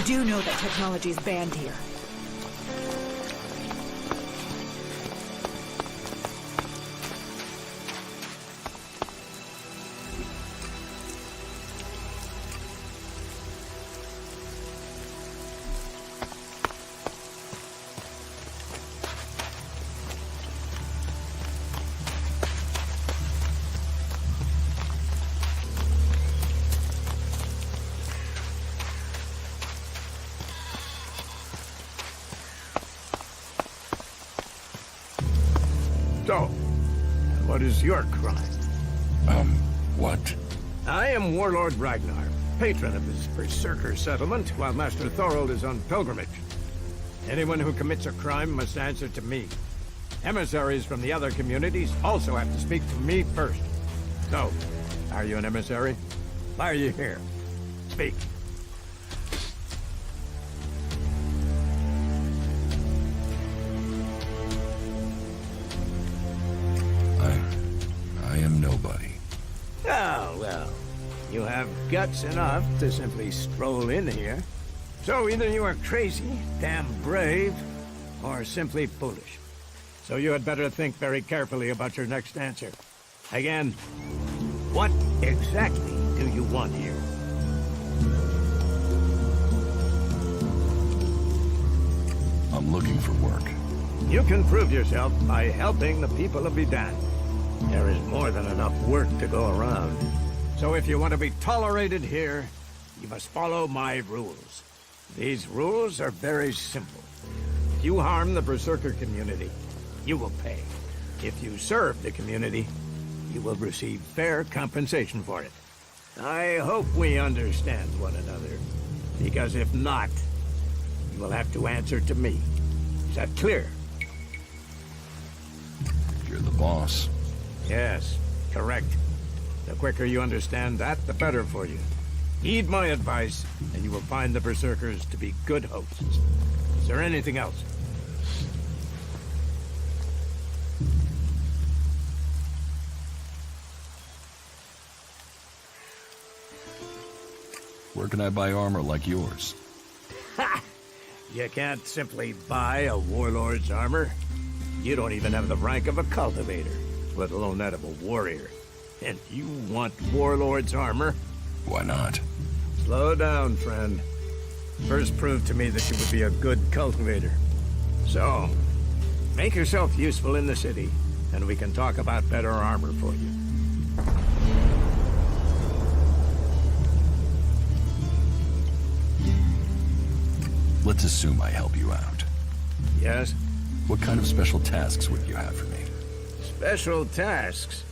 do know that technology is banned here. So, what is your crime? What? I am Warlord Ragnar, patron of this berserker settlement, while Master Thorold is on pilgrimage. Anyone who commits a crime must answer to me. Emissaries from the other communities also have to speak to me first. So, are you an emissary? Why are you here? Speak. I am nobody. Oh, well. You have guts enough to simply stroll in here. So either you are crazy, damn brave, or simply foolish. So you had better think very carefully about your next answer. Again, what exactly do you want here? I'm looking for work. You can prove yourself by helping the people of Vidan. There is more than enough work to go around. So if you want to be tolerated here, you must follow my rules. These rules are very simple. If you harm the Berserker community, you will pay. If you serve the community, you will receive fair compensation for it. I hope we understand one another, because if not, you will have to answer to me. Is that clear? You're the boss. Yes, correct. The quicker you understand that, the better for you. Heed my advice, and you will find the Berserkers to be good hosts. Is there anything else? Where can I buy armor like yours? Ha! You can't simply buy a warlord's armor. You don't even have the rank of a cultivator, let alone that of a warrior. And you want warlord's armor? Why not? Slow down, friend. First prove to me that you would be a good cultivator. So, make yourself useful in the city, and we can talk about better armor for you. Let's assume I help you out. Yes? What kind of special tasks would you have for me? Special tasks?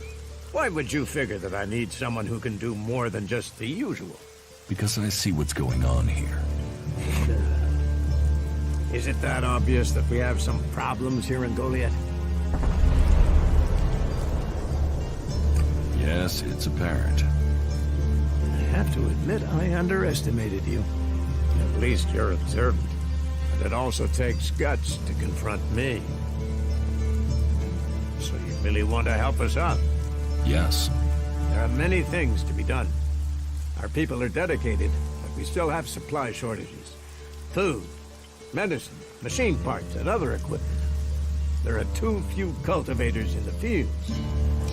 Why would you figure that I need someone who can do more than just the usual? Because I see what's going on here. Is it that obvious that we have some problems here in Goliath? Yes, it's apparent. I have to admit I underestimated you. At least you're observant. But it also takes guts to confront me. So you really want to help us out? Yes. There are many things to be done. Our people are dedicated, but we still have supply shortages. Food, medicine, machine parts, and other equipment. There are too few cultivators in the fields.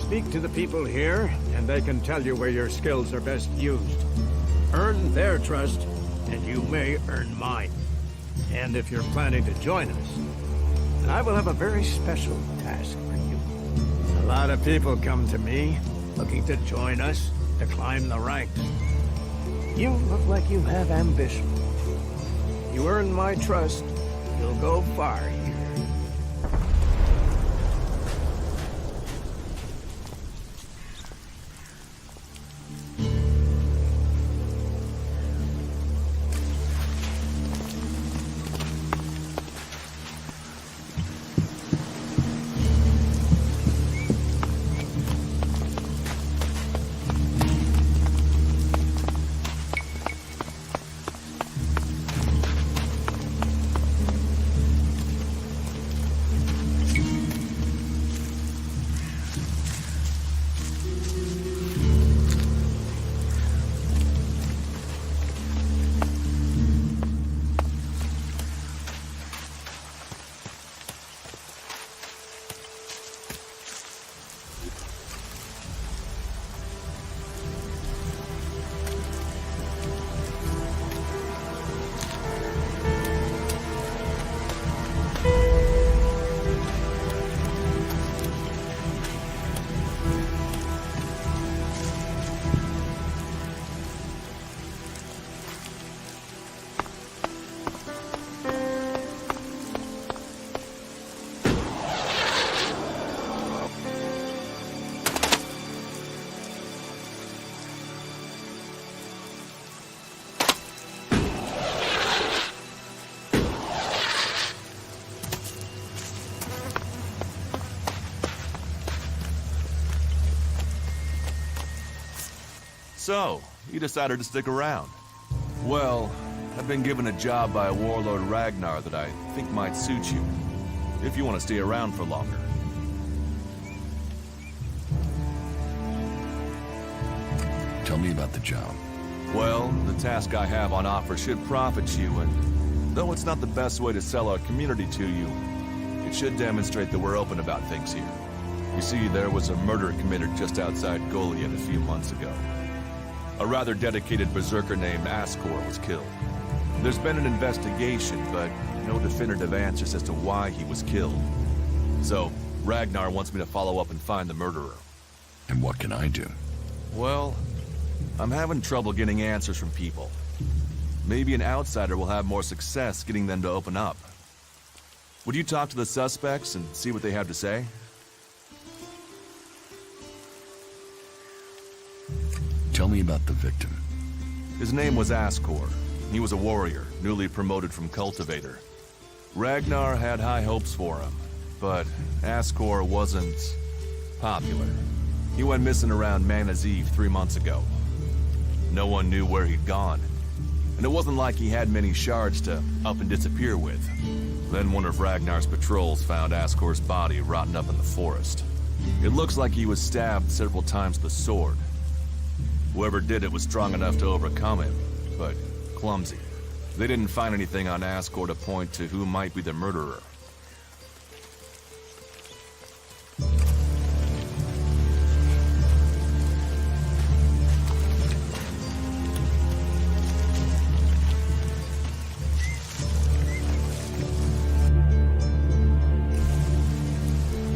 Speak to the people here, and they can tell you where your skills are best used. Earn their trust, and you may earn mine. And if you're planning to join us, I will have a very special task for you. A lot of people come to me, looking to join us, to climb the ranks. You look like you have ambition. You earn my trust, you'll go far here. So, you decided to stick around. Well, I've been given a job by Warlord Ragnar that I think might suit you, if you want to stay around for longer. Tell me about the job. Well, the task I have on offer should profit you, and though it's not the best way to sell our community to you, it should demonstrate that we're open about things here. You see, there was a murder committed just outside Goliath a few months ago. A rather dedicated berserker named Ascor was killed. There's been an investigation, but no definitive answers as to why he was killed. So, Ragnar wants me to follow up and find the murderer. And what can I do? Well, I'm having trouble getting answers from people. Maybe an outsider will have more success getting them to open up. Would you talk to the suspects and see what they have to say? Tell me about the victim. His name was Ascor. He was a warrior, newly promoted from cultivator. Ragnar had high hopes for him, but Ascor wasn't popular. He went missing around Mana's Eve 3 months ago. No one knew where he'd gone, and it wasn't like he had many shards to up and disappear with. Then one of Ragnar's patrols found Ascor's body rotting up in the forest. It looks like he was stabbed several times with a sword. Whoever did it was strong enough to overcome him, but clumsy. They didn't find anything on Ascor to point to who might be the murderer.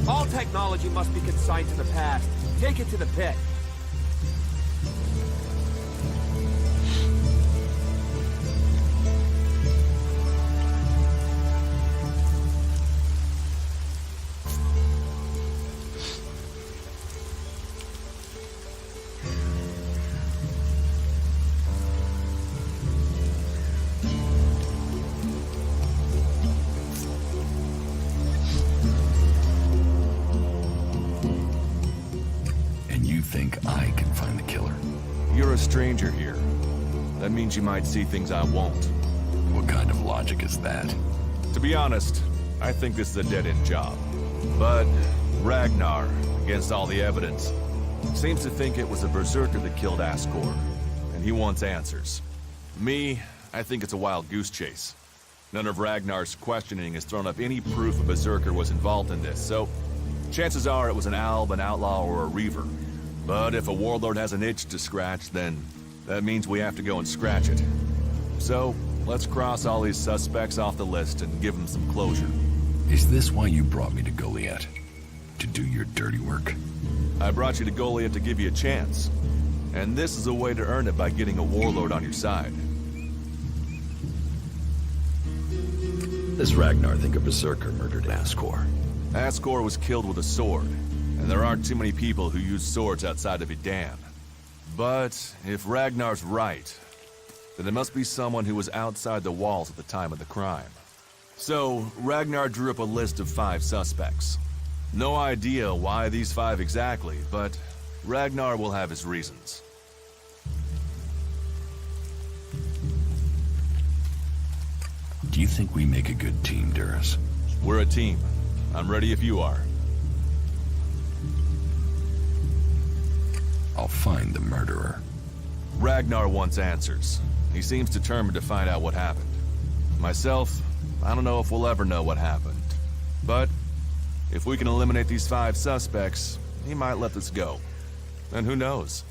All technology must be consigned to the past. Take it to the pit. Think I can find the killer? You're a stranger here. That means you might see things I won't. What kind of logic is that? To be honest, I think this is a dead-end job. But Ragnar, against all the evidence, seems to think it was a berserker that killed Ascor, and he wants answers. Me, I think it's a wild goose chase. None of Ragnar's questioning has thrown up any proof a berserker was involved in this, so chances are it was an alb, an outlaw, or a reaver. But if a warlord has an itch to scratch, then that means we have to go and scratch it. So, let's cross all these suspects off the list and give them some closure. Is this why you brought me to Goliath? To do your dirty work? I brought you to Goliath to give you a chance. And this is a way to earn it by getting a warlord on your side. Does Ragnar think a berserker murdered Ascor? Ascor was killed with a sword. And there aren't too many people who use swords outside of Idan. But if Ragnar's right, then it must be someone who was outside the walls at the time of the crime. So, Ragnar drew up a list of 5 suspects. No idea why these 5 exactly, but Ragnar will have his reasons. Do you think we make a good team, Duras? We're a team. I'm ready if you are. I'll find the murderer. Ragnar wants answers. He seems determined to find out what happened. Myself, I don't know if we'll ever know what happened. But if we can eliminate these 5 suspects, he might let this go. And who knows?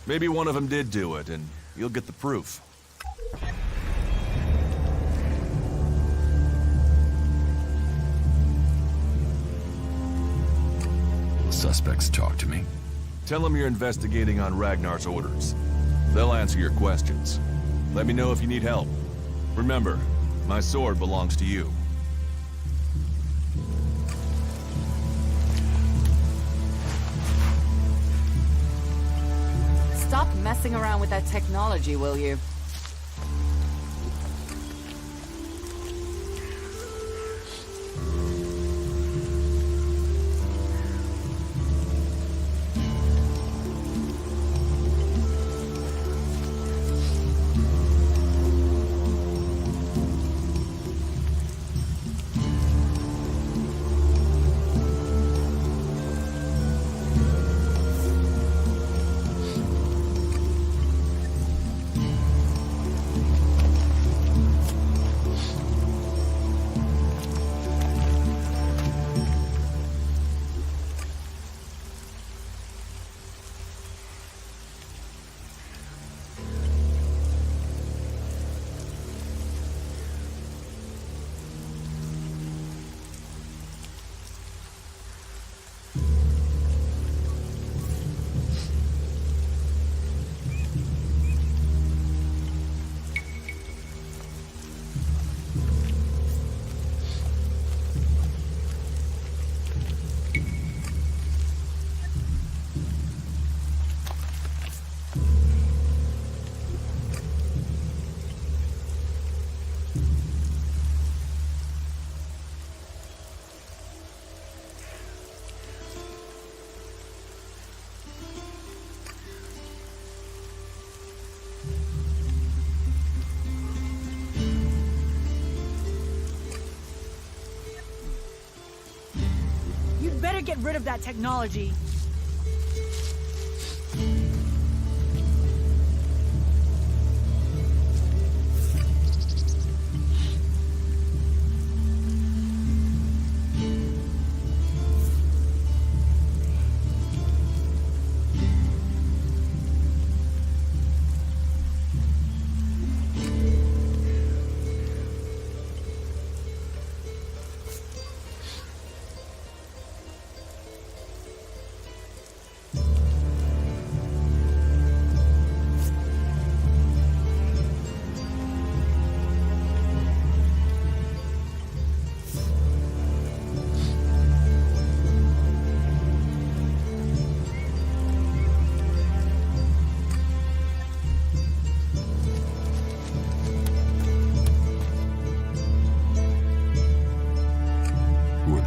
Maybe one of them did do it, and you'll get the proof. Suspects talk to me. Tell them you're investigating on Ragnar's orders. They'll answer your questions. Let me know if you need help. Remember, my sword belongs to you. Stop messing around with that technology, will you? get rid of that technology.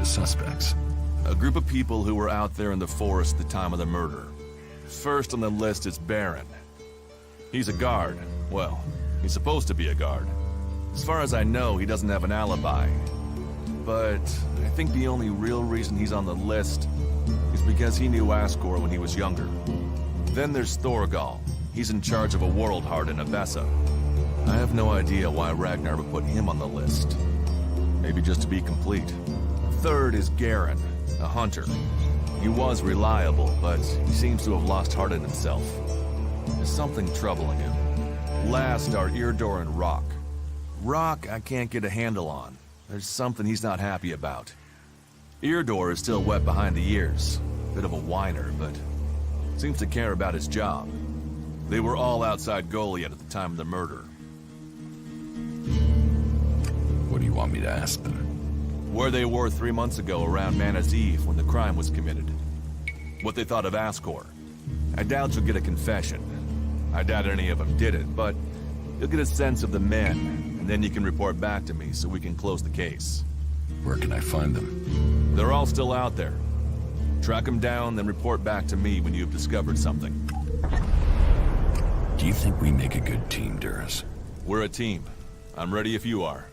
Suspects. A group of people who were out there in the forest at the time of the murder. First on the list is Baron. He's a guard. Well, he's supposed to be a guard. As far as I know, he doesn't have an alibi. But I think the only real reason he's on the list is because he knew Ascor when he was younger. Then there's Thorgal. He's in charge of a world heart in Abessa. I have no idea why Ragnar would put him on the list. Maybe just to be complete. Third is Garen, a hunter. He was reliable, but he seems to have lost heart in himself. There's something troubling him. Last are Eardor and Rock. Rock I can't get a handle on. There's something he's not happy about. Eardor is still wet behind the ears. Bit of a whiner, but seems to care about his job. They were all outside Goliath at the time of the murder. What do you want me to ask them? Where they were 3 months ago around Mana's Eve when the crime was committed. What they thought of Ascor. I doubt you'll get a confession. I doubt any of them did it, but you'll get a sense of the men, and then you can report back to me so we can close the case. Where can I find them? They're all still out there. Track them down, then report back to me when you've discovered something. Do you think we make a good team, Duras? We're a team. I'm ready if you are.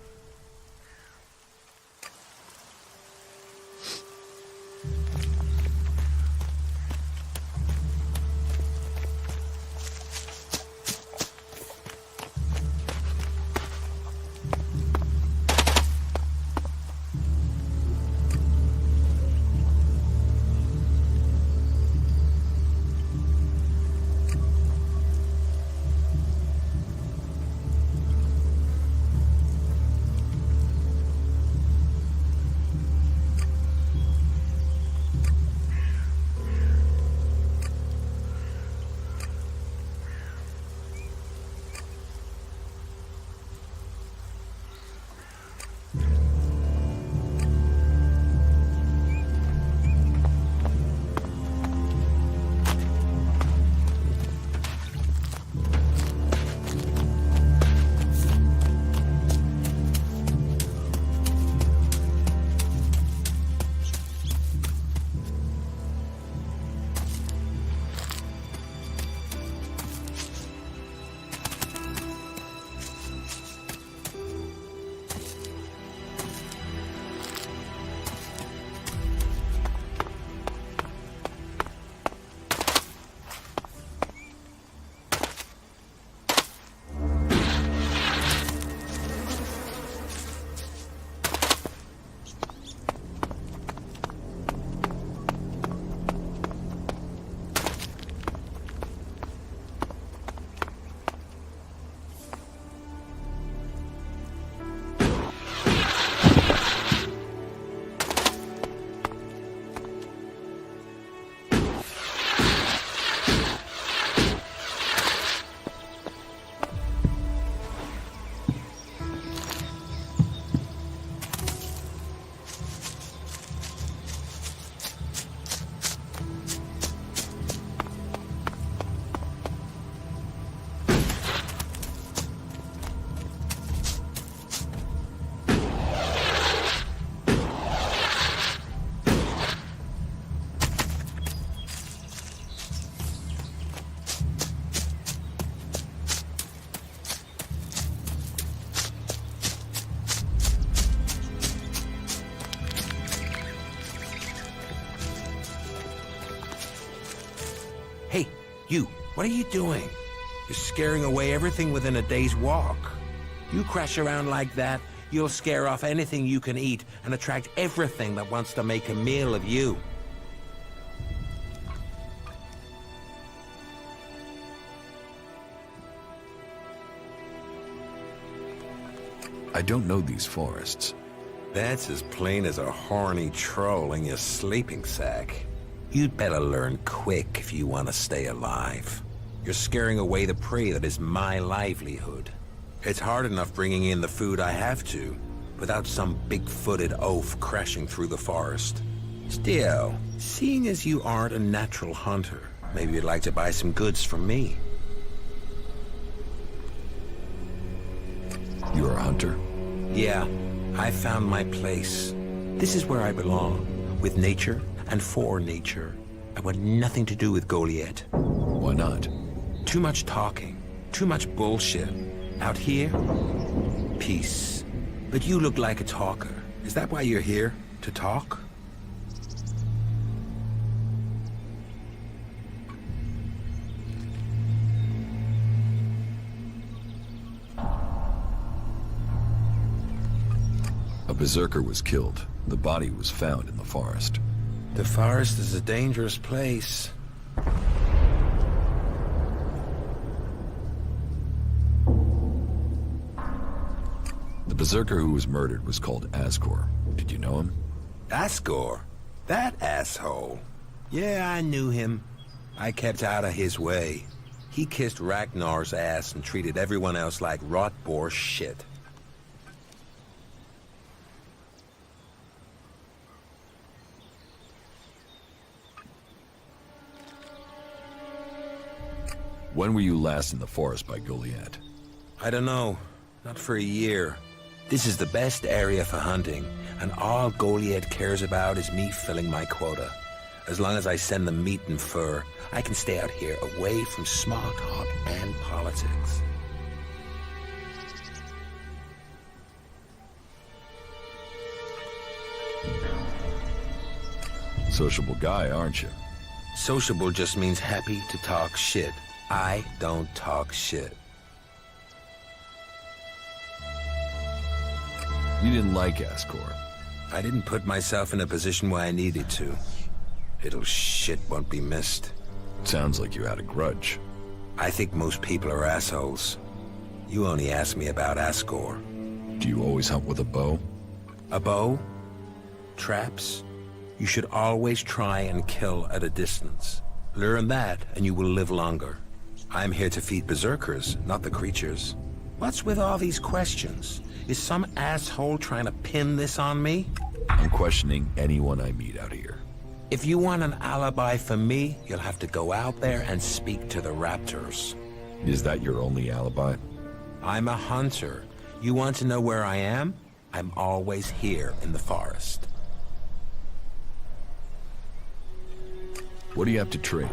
You, what are you doing? You're scaring away everything within a day's walk. You crash around like that, you'll scare off anything you can eat and attract everything that wants to make a meal of you. I don't know these forests. That's as plain as a horny troll in your sleeping sack. You'd better learn quick if you want to stay alive. You're scaring away the prey that is my livelihood. It's hard enough bringing in the food I have to, without some big-footed oaf crashing through the forest. Still, seeing as you aren't a natural hunter, maybe you'd like to buy some goods from me. You're a hunter? Yeah, I found my place. This is where I belong, with nature and for nature. I want nothing to do with Goliath. Why not? Too much talking, too much bullshit. Out here, peace. But you look like a talker. Is that why you're here? To talk? A berserker was killed. The body was found in the forest. The forest is a dangerous place. The berserker who was murdered was called Asgore. Did you know him? Asgore? That asshole. Yeah, I knew him. I kept out of his way. He kissed Ragnar's ass and treated everyone else like rot boar shit. When were you last in the forest by Goliath? I don't know. Not for a year. This is the best area for hunting, and all Goliath cares about is me filling my quota. As long as I send them meat and fur, I can stay out here away from small talk and politics. Sociable guy, aren't you? Sociable just means happy to talk shit. I don't talk shit. You didn't like Asgore. I didn't put myself in a position where I needed to. Little shit won't be missed. Sounds like you had a grudge. I think most people are assholes. You only asked me about Asgore. Do you always hunt with a bow? A bow? Traps? You should always try and kill at a distance. Learn that, and you will live longer. I'm here to feed berserkers, not the creatures. What's with all these questions? Is some asshole trying to pin this on me? I'm questioning anyone I meet out here. If you want an alibi for me, you'll have to go out there and speak to the raptors. Is that your only alibi? I'm a hunter. You want to know where I am? I'm always here in the forest. What do you have to trade?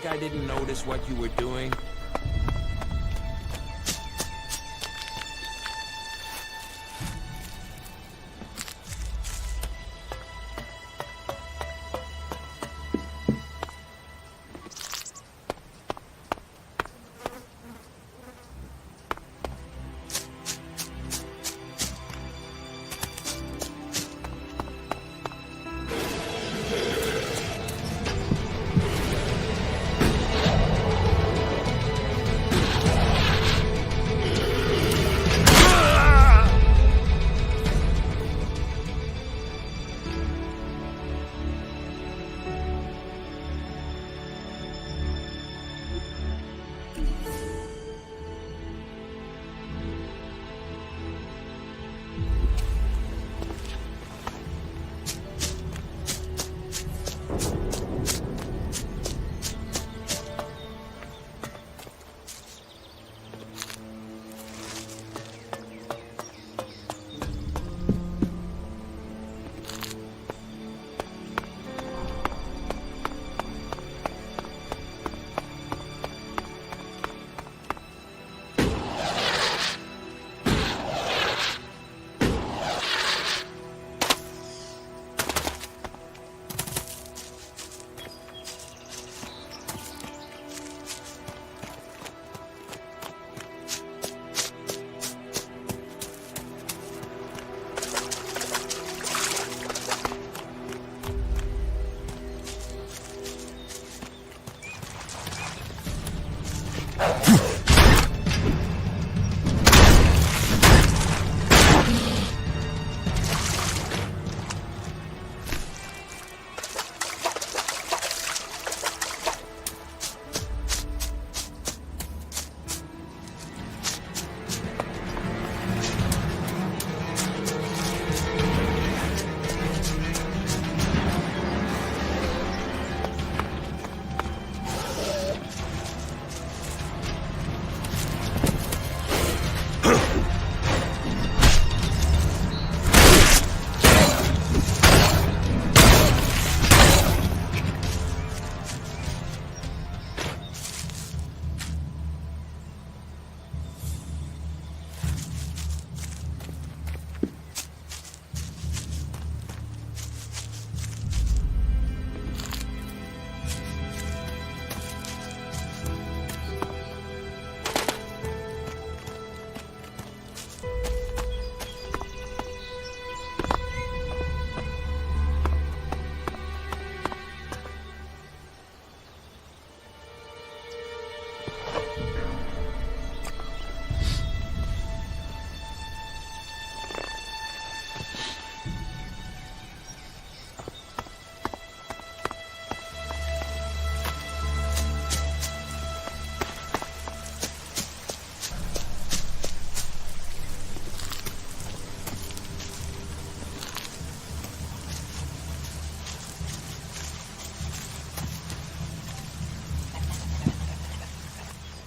think I didn't notice what you were doing?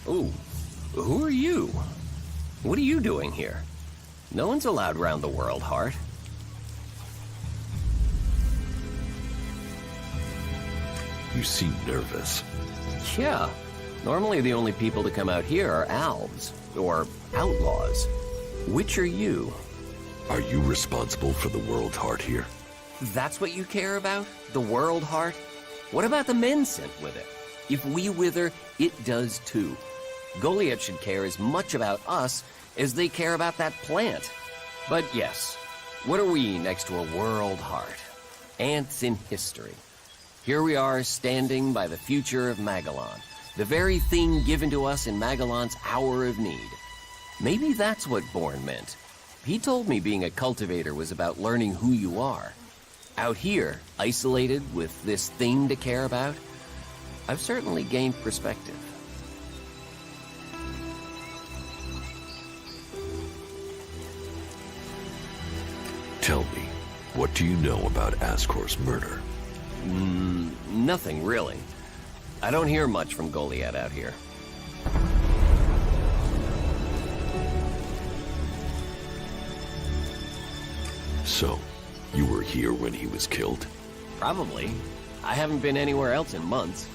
Ooh, who are you? What are you doing here? No one's allowed round the world, Hart. You seem nervous. Yeah. Normally the only people to come out here are elves, or outlaws. Which are you? Are you responsible for the world, Hart, here? That's what you care about? The world, Hart? What about the men sent with it? If we wither, it does too. Goliath should care as much about us as they care about that plant. But yes, what are we next to a world, Hart? Ants in history. Here we are standing by the future of Magalan, the very thing given to us in Magalan's hour of need. Maybe that's what Born meant. He told me being a cultivator was about learning who you are. Out here, isolated with this thing to care about, I've certainly gained perspective. Tell me, what do you know about Ascor's murder? Nothing, really. I don't hear much from Goliath out here. So, you were here when he was killed? Probably. I haven't been anywhere else in months.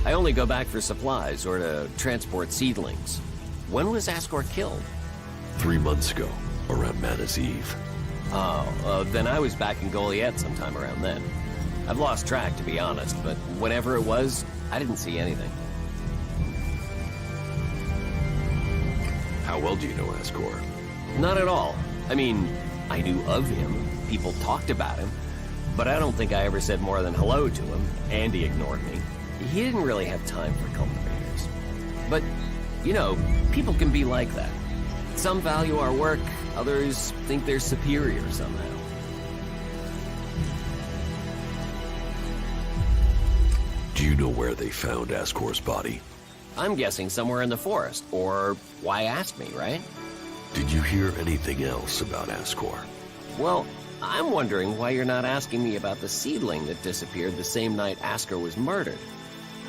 I only go back for supplies or to transport seedlings. When was Ascor killed? 3 months ago, around Mana's Eve. Oh, then I was back in Goliath sometime around then. I've lost track, to be honest, but whenever it was, I didn't see anything. How well do you know Ascor? Not at all. I mean, I knew of him. People talked about him. But I don't think I ever said more than hello to him, and he ignored me. He didn't really have time for cultivators. But, you know, people can be like that. Some value our work, others think they're superior somehow. Do you know where they found Ascor's body? I'm guessing somewhere in the forest, or why ask me, right? Did you hear anything else about Ascor? Well, I'm wondering why you're not asking me about the seedling that disappeared the same night Ascor was murdered.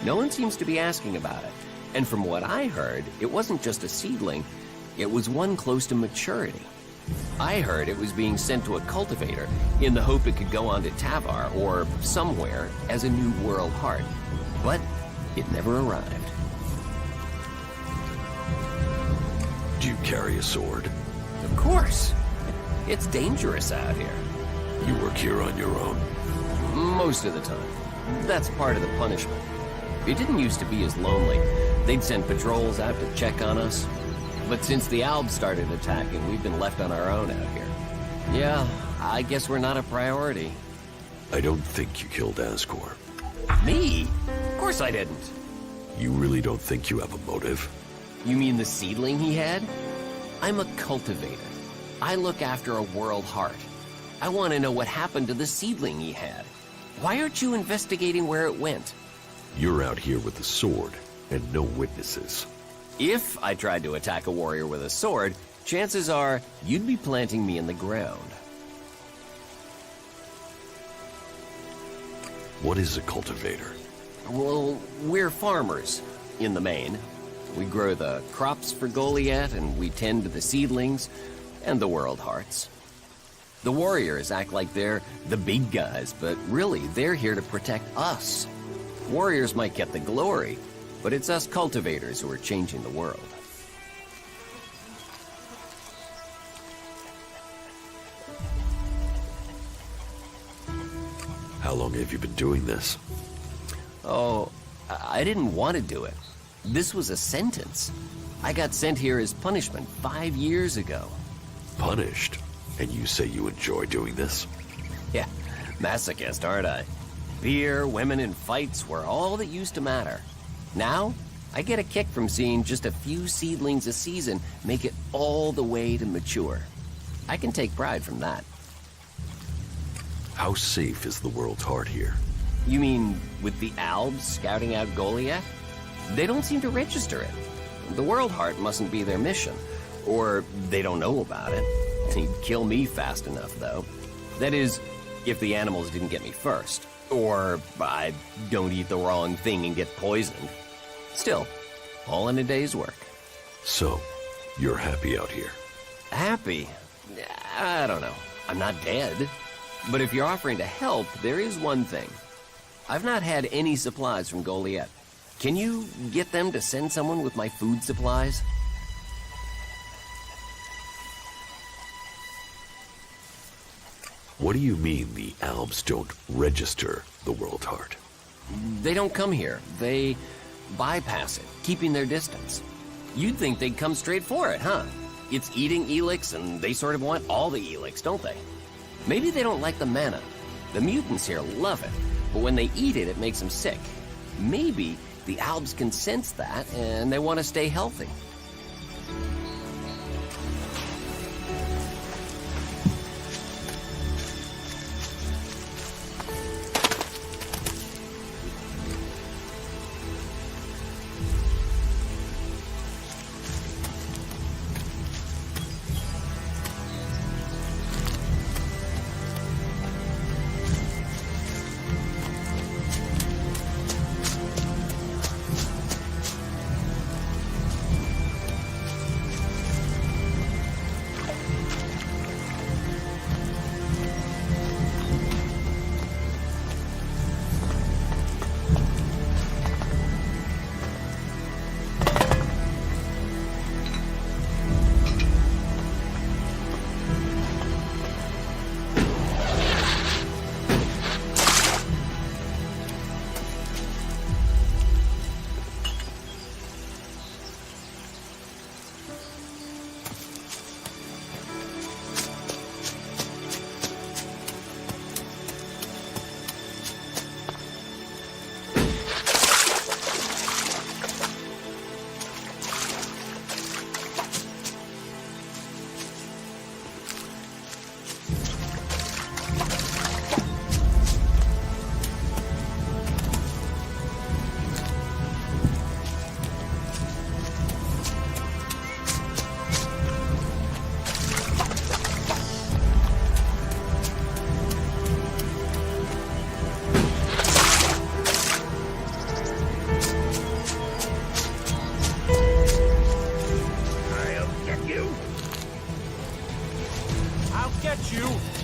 No one seems to be asking about it. And from what I heard, it wasn't just a seedling, it was one close to maturity. I heard it was being sent to a cultivator in the hope it could go on to Tavar or somewhere as a new world heart. But it never arrived. Do you carry a sword? Of course. It's dangerous out here. You work here on your own? Most of the time. That's part of the punishment. It didn't used to be as lonely. They'd send patrols out to check on us. But since the Albs started attacking, we've been left on our own out here. Yeah, I guess we're not a priority. I don't think you killed Ascor. Me? Of course I didn't. You really don't think you have a motive? You mean the seedling he had? I'm a cultivator. I look after a world heart. I want to know what happened to the seedling he had. Why aren't you investigating where it went? You're out here with a sword, and no witnesses. If I tried to attack a warrior with a sword, chances are you'd be planting me in the ground. What is a cultivator? Well, we're farmers, in the main. We grow the crops for Goliath, and we tend to the seedlings and the world hearts. The warriors act like they're the big guys, but really they're here to protect us. Warriors might get the glory, but it's us cultivators who are changing the world. How long have you been doing this? Oh, I didn't want to do it. This was a sentence. I got sent here as punishment 5 years ago. Punished? And you say you enjoy doing this? Yeah, masochist, aren't I? Beer, women, and fights were all that used to matter. Now, I get a kick from seeing just a few seedlings a season make it all the way to mature. I can take pride from that. How safe is the world's heart here? You mean with the Albs scouting out Goliath? They don't seem to register it. The World Heart mustn't be their mission. Or they don't know about it. He'd kill me fast enough, though. That is, if the animals didn't get me first. Or I don't eat the wrong thing and get poisoned. Still, all in a day's work. So, you're happy out here? Happy? I don't know. I'm not dead. But if you're offering to help, there is one thing. I've not had any supplies from Goliath. Can you get them to send someone with my food supplies? What do you mean the Albs don't register the World Heart? They don't come here. They bypass it, keeping their distance. You'd think they'd come straight for it, huh? It's eating Elex, and they sort of want all the Elex, don't they? Maybe they don't like the mana. The mutants here love it, but when they eat it, it makes them sick. Maybe the Albs can sense that, and they want to stay healthy. get you!